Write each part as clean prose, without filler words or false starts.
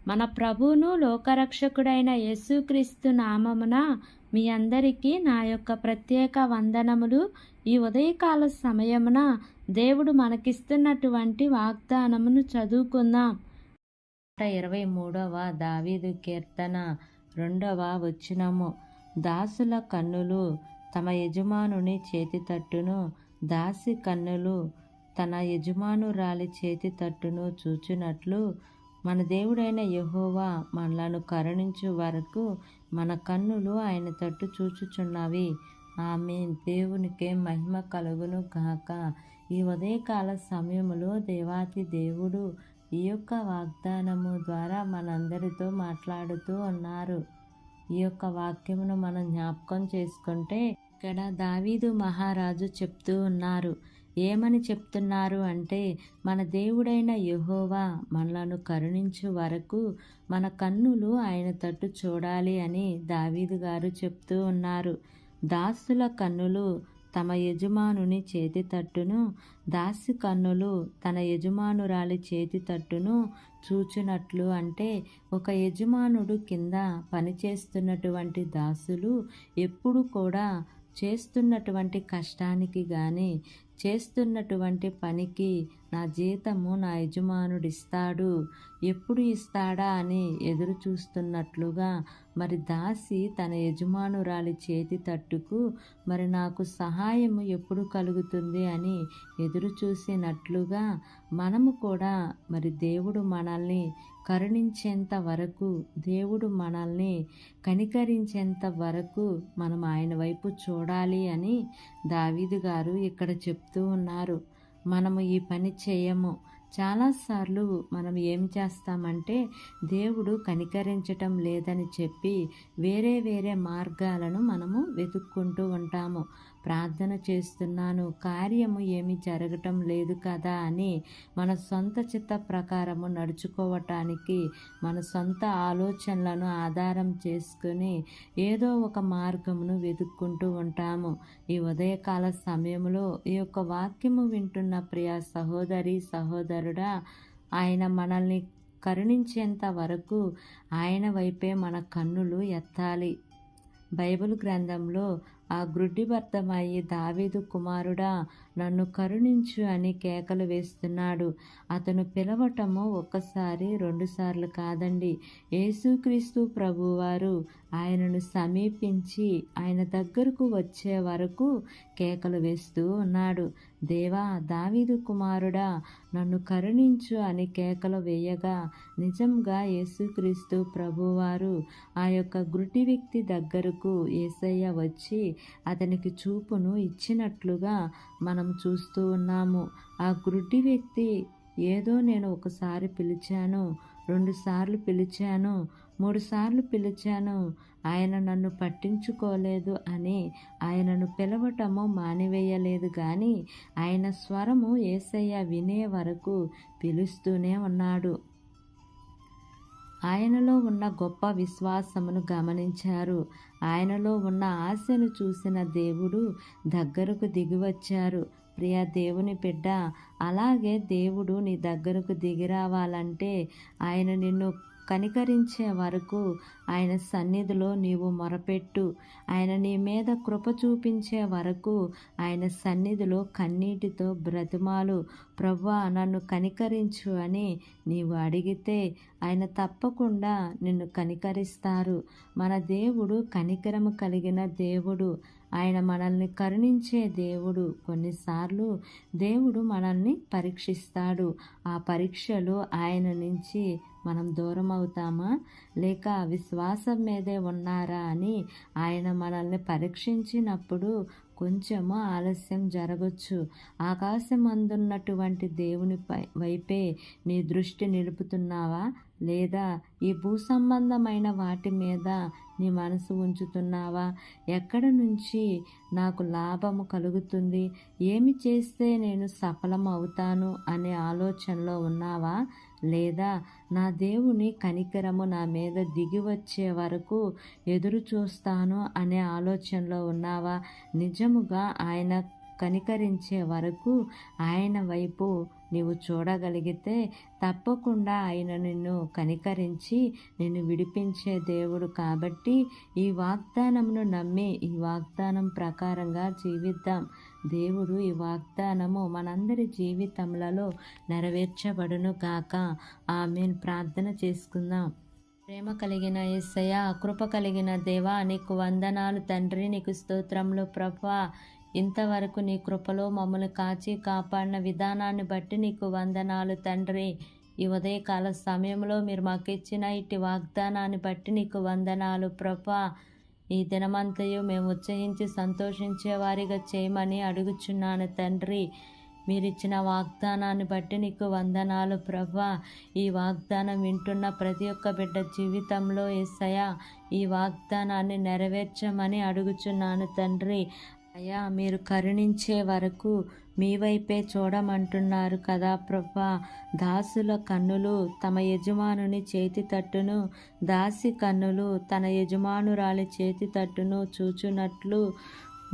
మన ప్రభువును లోకరక్షకుడైన యేసుక్రీస్తు నామమున మీ అందరికీ నా యొక్క ప్రత్యేక వందనములు. ఈ ఉదయకాల సమయమున దేవుడు మనకిస్తున్నటువంటి వాగ్దానమును చదువుకుందాం. 23వ దావీదు కీర్తన 2వ వచనము. దాసుల కన్నులు తమ యజమానుని చేతి తట్టును, దాసి కన్నులు తన యజమానురాలి చేతి తట్టును చూచునట్లు మన దేవుడైన యెహోవా మనలను కరుణించు వరకు మన కన్నులు ఆయన తట్టు చూచుచున్నవి. ఆమేన్. దేవునికే మహిమ కలుగును గాక. ఈ ఉదయకాల సమయములో దేవాతి దేవుడు ఈ యొక్క వాగ్దానము ద్వారా మనందరితో మాట్లాడుతూ ఉన్నారు. ఈ యొక్క వాక్యమును మనం జ్ఞాపకం చేసుకుంటే ఇక్కడ దావీదు మహారాజు చెప్తూ ఉన్నారు. ఏమని చెప్తున్నారు అంటే, మన దేవుడైన యెహోవా మనలను కరుణించు వరకు మన కన్నులు ఆయన తట్టు చూడాలి అని దావీదు గారు చెప్తూ ఉన్నారు. దాసుల కన్నులు తమ యజమానుని చేతి తట్టును, దాసి కన్నులు తన యజమానురాలి చేతి తట్టును చూచినట్లు అంటే, ఒక యజమానుడు కింద పనిచేస్తున్నటువంటి దాసులు ఎప్పుడు కూడా చేస్తున్నటువంటి కష్టానికి కానీ చేస్తున్నటువంటి పనికి నా జీతము నా యజమానుడిస్తాడు, ఎప్పుడు ఇస్తాడా అని ఎదురు చూస్తున్నట్లుగా మరి దాసి తన యజమానురాలి చేతి తట్టుకు మరి నాకు సహాయము ఎప్పుడు కలుగుతుంది అని ఎదురు చూసినట్లుగా మనము కూడా మరి దేవుడు మనల్ని కరుణించేంత వరకు, దేవుడు మనల్ని కనికరించేంత వరకు మనం ఆయన వైపు చూడాలి అని దావీదు గారు ఇక్కడ చెప్తూ ఉన్నారు. మనము ఈ పని చేయము. చాలాసార్లు మనం ఏం చేస్తామంటే, దేవుడు కనికరించటం లేదని చెప్పి వేరే వేరే మార్గాలను మనము వెతుక్కుంటూ ఉంటాము. ప్రార్థన చేస్తున్నాను, కార్యము ఏమీ జరగటం లేదు కదా అని మన సొంత చిత్త ప్రకారము నడుచుకోవటానికి మన సొంత ఆలోచనలను ఆధారం చేసుకుని ఏదో ఒక మార్గమును వెతుక్కుంటూ ఉంటాము. ఈ ఉదయకాల సమయంలో ఈ యొక్క వాక్యము వింటున్న ప్రియ సహోదరి సహోదరుడా, ఆయన మనల్ని కరుణించేంత వరకు ఆయన వైపే మన కన్నులు ఎత్తాలి. బైబిల్ గ్రంథంలో ఆ గ్రుడ్డిబర్తమయ్యి దావీదు కుమారుడా నన్ను కరుణించు అని కేకలు వేస్తున్నాడు. అతను పిలవటము ఒక్కసారి 2 సార్లు కాదండి. యేసుక్రీస్తు ప్రభువారు ఆయనను సమీపించి ఆయన దగ్గరకు వచ్చే వరకు కేకలు వేస్తూ ఉన్నాడు. దేవా, దావీదు కుమారుడా నన్ను కరుణించు అని కేకలు వేయగా నిజంగా యేసుక్రీస్తు ప్రభువారు ఆ యొక్క గుడ్డి వ్యక్తి దగ్గరకు యేసయ్య వచ్చి అతనికి చూపును ఇచ్చినట్లుగా మనం చూస్తూ ఉన్నాము. ఆ గుడ్డి వ్యక్తి ఏదో నేను ఒకసారి పిలిచాను, 2 సార్లు పిలిచాను, 3 సార్లు పిలిచాను, ఆయన నన్ను పట్టించుకోలేదు అని ఆయనను పిలవటము మానివేయలేదు. కానీ ఆయన స్వరము యేసయ్య వినే వరకు పిలుస్తూనే ఉన్నాడు. ఆయనలో ఉన్న గొప్ప విశ్వాసమును గమనించారు. ఆయనలో ఉన్న ఆశను చూసిన దేవుడు దగ్గరకు దిగివచ్చారు. ప్రియ దేవుని బిడ్డ, అలాగే దేవుడు నీ దగ్గరకు దిగి రావాలంటే ఆయన నిన్ను కనికరించే వరకు ఆయన సన్నిధిలో నీవు మొరపెట్టు. ఆయన నీ మీద కృప చూపించే వరకు ఆయన సన్నిధిలో కన్నీటితో బ్రతిమాలు. ప్రభువా నన్ను కనికరించు అని నీవు అడిగితే ఆయన తప్పకుండా నిన్ను కనికరిస్తారు. మన దేవుడు కనికరము కలిగిన దేవుడు. ఆయన మనల్ని కరుణించే దేవుడు. కొన్నిసార్లు దేవుడు మనల్ని పరీక్షిస్తాడు. ఆ పరీక్షలో ఆయన నుంచి మనం దూరం అవుతామా, లేక విశ్వాసం మీదే ఉన్నారా అని ఆయన మనల్ని పరీక్షించినప్పుడు కొంచెము ఆలస్యం జరగచ్చు. ఆకాశం అందున్నటువంటి దేవుని వైపే నీ దృష్టి నిలుపుతున్నావా, లేదా ఈ భూ సంబంధమైన వాటి మీద నీ మనసు ఉంచుతున్నావా? ఎక్కడ నుంచి నాకు లాభము కలుగుతుంది, ఏమి చేస్తే నేను సఫలం అవుతాను అనే ఆలోచనలో ఉన్నావా? లేదా నా దేవుని కనికరము నా మీద దిగి వచ్చే వరకు ఎదురు చూస్తాను అనే ఆలోచనలో ఉన్నావా? నిజముగా ఆయన కనికరించే వరకు ఆయన వైపు నీవు చూడగలిగితే తప్పకుండా ఆయన నిన్ను కనికరించి నిన్ను విడిపించే దేవుడు. కాబట్టి ఈ వాగ్దానమును నమ్మి ఈ వాగ్దానం ప్రకారంగా జీవిద్దాం. దేవుడు ఈ వాగ్దానము మనందరి జీవితములలో నెరవేర్చబడును గాక. ఆమేన్. ప్రార్థన చేసుకుందాం. ప్రేమ కలిగిన యేసయ్య, కృప కలిగిన దేవా, నీకు వందనాలు తండ్రి. నీకు స్తోత్రములు ప్రభువా. ఇంతవరకు నీ కృపలో మమ్మల్ని కాచి కాపాడిన విధానాన్ని బట్టి నీకు వందనాలు తండ్రి. ఈ ఉదయకాల సమయంలో మీరు మాకు ఇచ్చిన ఇట్టి వాగ్దానాన్ని బట్టి నీకు వందనాలు ప్రభువా. ఈ దినమంతయు మేము ఉత్సహించి సంతోషించే వారిగా చేయమని అడుగుచున్నాను తండ్రి. మీరిచ్చిన వాగ్దానాన్ని బట్టి నీకు వందనాలు ప్రభువా. ఈ వాగ్దానం వింటున్న ప్రతి ఒక్క బిడ్డ జీవితంలో యేసయ్యా ఈ వాగ్దానాన్ని నెరవేర్చమని అడుగుచున్నాను తండ్రి. అయ్యా, మీరు కరుణించే వరకు మీ వైపే చూడమంటున్నారు కదా ప్రభువా. దాసుల కన్నులు తమ యజమానుని చేతి తట్టును, దాసి కన్నులు తన యజమానురాలి చేతి తట్టును చూచునట్లు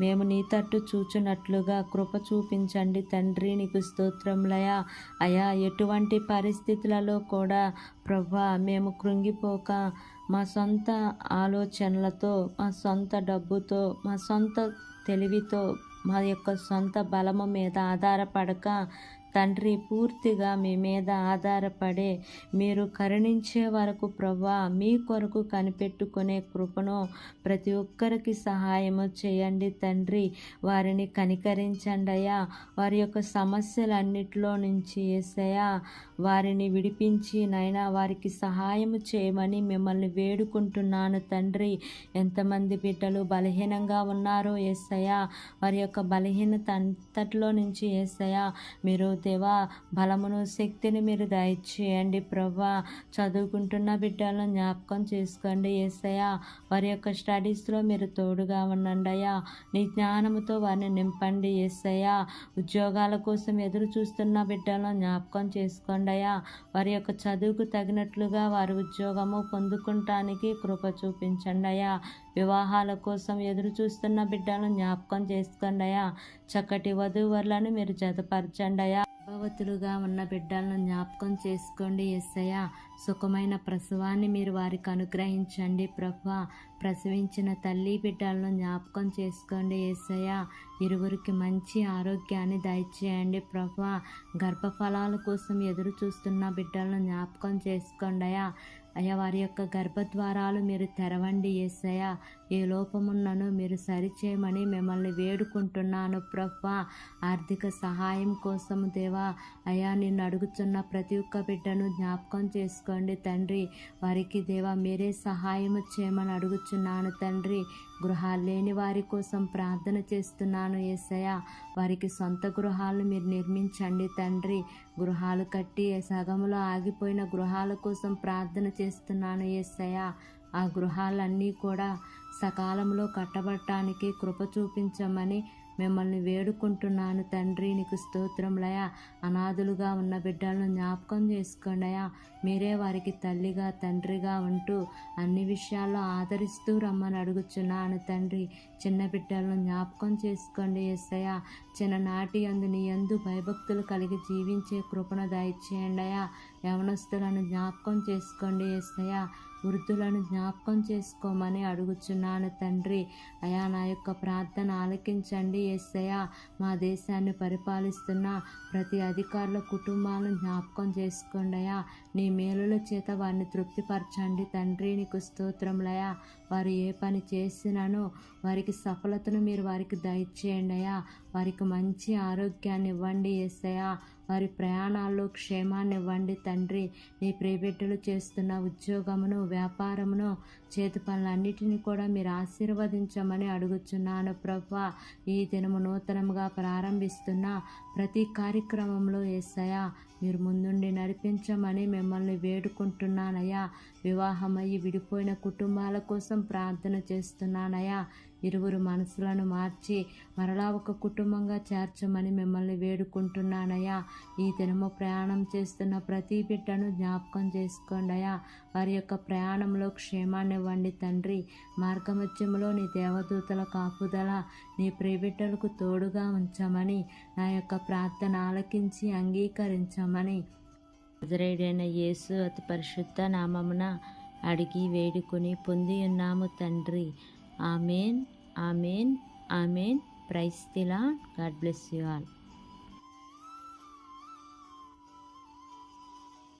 మేము నీ తట్టు చూచున్నట్లుగా కృప చూపించండి తండ్రి. నీకు స్తోత్రములయ్యా. అయా, ఎటువంటి పరిస్థితులలో కూడా ప్రభువా మేము కృంగిపోక మా సొంత ఆలోచనలతో, మా సొంత డబ్బుతో, మా సొంత తెలివితో, మా యొక్క సొంత బలము మీద ఆధారపడక తండ్రి, పూర్తిగా మీ మీద ఆధారపడే మీరు కరుణించే వరకు ప్రభువా మీ కొరకు కనిపెట్టుకునే కృపను ప్రతి ఒక్కరికి సహాయము చేయండి తండ్రి. వారిని కనికరించండి అయ్యా. వారి యొక్క సమస్యలన్నిటిలో నుంచి యేసయ్యా వారిని విడిపించి నైనా వారికి సహాయము చేయమని మిమ్మల్ని వేడుకుంటున్నాను తండ్రి. ఎంతమంది బిడ్డలు బలహీనంగా ఉన్నారో యేసయ్యా, వారి యొక్క బలహీనత అంతట్లో నుంచి యేసయ్యా మీరు దేవా బలమును శక్తిని మీరు దయచేయండి ప్రభువా. చదువుకుంటున్న బిడ్డలను జ్ఞాపకం చేసుకోండి యేసయ్యా. వారి యొక్క స్టడీస్లో మీరు తోడుగా ఉండండి అయ్యా. నీ జ్ఞానముతో వారిని నింపండి యేసయ్యా. ఉద్యోగాల కోసం ఎదురు చూస్తున్న బిడ్డలను జ్ఞాపకం చేసుకోండి అయ్యా. వారి యొక్క చదువుకు తగినట్లుగా వారి ఉద్యోగము పొందుకుంటానికి కృప చూపించండి అయ్యా. వివాహాల కోసం ఎదురు చూస్తున్న బిడ్డలను జ్ఞాపకం చేసుకోండి అయ్యా. చక్కటి వధూవరులను మీరు జతపరచండి అయ్యా. గర్భవతులుగా ఉన్న బిడ్డలను జ్ఞాపకం చేసుకోండి యేసయ్యా. సుఖమైన ప్రసవాన్ని మీరు వారికి అనుగ్రహించండి ప్రభువా. ప్రసవించిన తల్లి బిడ్డలను జ్ఞాపకం చేసుకోండి యేసయ్యా. ఇరువురికి మంచి ఆరోగ్యాన్ని దయచేయండి ప్రభువా. గర్భఫలాల కోసం ఎదురు చూస్తున్న బిడ్డలను జ్ఞాపకం చేసుకోండి అయ్యా. అయ్యా, వారి యొక్క గర్భద్వారాలు మీరు తెరవండి యేసయ్యా. ఏ లోపమున్నను మీరు సరిచేయమని మిమ్మల్ని వేడుకుంటున్నాను ప్రభువా. ఆర్థిక సహాయం కోసం దేవా అయ్యా నిన్ను అడుగుతున్న ప్రతి ఒక్క బిడ్డను జ్ఞాపకం చేసుకోండి తండ్రి. వారికి దేవా మీరే సహాయం చేయమని అడుగుచున్నాను తండ్రి. గృహాలు లేని వారి కోసం ప్రార్థన చేస్తున్నాను యేసయ్యా. వారికి సొంత గృహాలను మీరు నిర్మించండి తండ్రి. గృహాలు కట్టి సగములో ఆగిపోయిన గృహాల కోసం ప్రార్థన చేస్తున్నాను యేసయ్యా. ఆ గృహాలన్నీ కూడా సకాలంలో కట్టబడటానికి కృప చూపించమని మిమ్మల్ని వేడుకుంటున్నాను తండ్రి. నీకు స్తోత్రములయ్యా. అనాథులుగా ఉన్న బిడ్డలను జ్ఞాపకం చేసుకోండి అయ్యా. మీరే వారికి తల్లిగా తండ్రిగా ఉంటూ అన్ని విషయాల్లో ఆదరిస్తూ రమ్మని అడుగుచున్నాను తండ్రి. చిన్న బిడ్డలను జ్ఞాపకం చేసుకోండి యేసయ్యా. చిన్ననాటి యందు నీ యందు భయభక్తులు కలిగి జీవించే కృపను దయచేయండి అయ్యా. యవనస్తులను జ్ఞాపకం చేసుకోండి యేసయ్యా. వృద్ధులను జ్ఞాపకం చేసుకోమని అడుగుచున్నాను తండ్రి. అయా, నా యొక్క ప్రార్థన ఆలకించండి యేసయ్యా. మా దేశాన్ని పరిపాలిస్తున్న ప్రతి అధికారుల కుటుంబాలను జ్ఞాపకం చేసుకోండి అయ్యా. నీ మేలుల చేత వారిని తృప్తిపరచండి తండ్రి. నీకు స్తోత్రములయ్యా. వారు ఏ పని చేసినానో వారికి సఫలతను మీరు వారికి దయచేయండి అయ్యా. వారికి మంచి ఆరోగ్యాన్ని ఇవ్వండి యేసయ్యా. వారి ప్రయాణాల్లో క్షేమాన్ని ఇవ్వండి తండ్రి. నీ ప్రియబిడ్డలు చేస్తున్న ఉద్యోగమును, వ్యాపారమును, చేతి పనులన్నిటినీ కూడా మీరు ఆశీర్వదించమని అడుగుచున్నాను ప్రభువా. ఈ దినము నూతనముగా ప్రారంభిస్తున్న ప్రతి కార్యక్రమంలో యేసయ్యా మీరు ముందుండి నడిపించమని మిమ్మల్ని వేడుకుంటున్నానయ్యా. వివాహమయ్యి విడిపోయిన కుటుంబాల కోసం ప్రార్థన చేస్తున్నానయ్యా. ఇరువురు మనసులను మార్చి మరలా ఒక కుటుంబంగా చేర్చమని మిమ్మల్ని వేడుకుంటున్నానయ్యా. ఈ దినము ప్రయాణం చేస్తున్న ప్రతి బిడ్డను జ్ఞాపకం చేసుకోండి అయ్యా. వారి యొక్క ప్రయాణంలో క్షేమాన్ని ఇవ్వండి తండ్రి. మార్గమధ్యంలో నీ దేవదూతల కాపుదల నీ ప్రియబిడ్డలకు తోడుగా ఉంచమని నా యొక్క ప్రార్థన ఆలకించి అంగీకరించమని నజరేయుడైన యేసు అతి పరిశుద్ధ నామమున అడిగి వేడుకొని పొంది ఉన్నాము తండ్రి. Amen, amen, amen. Praise the Lord. God bless you all.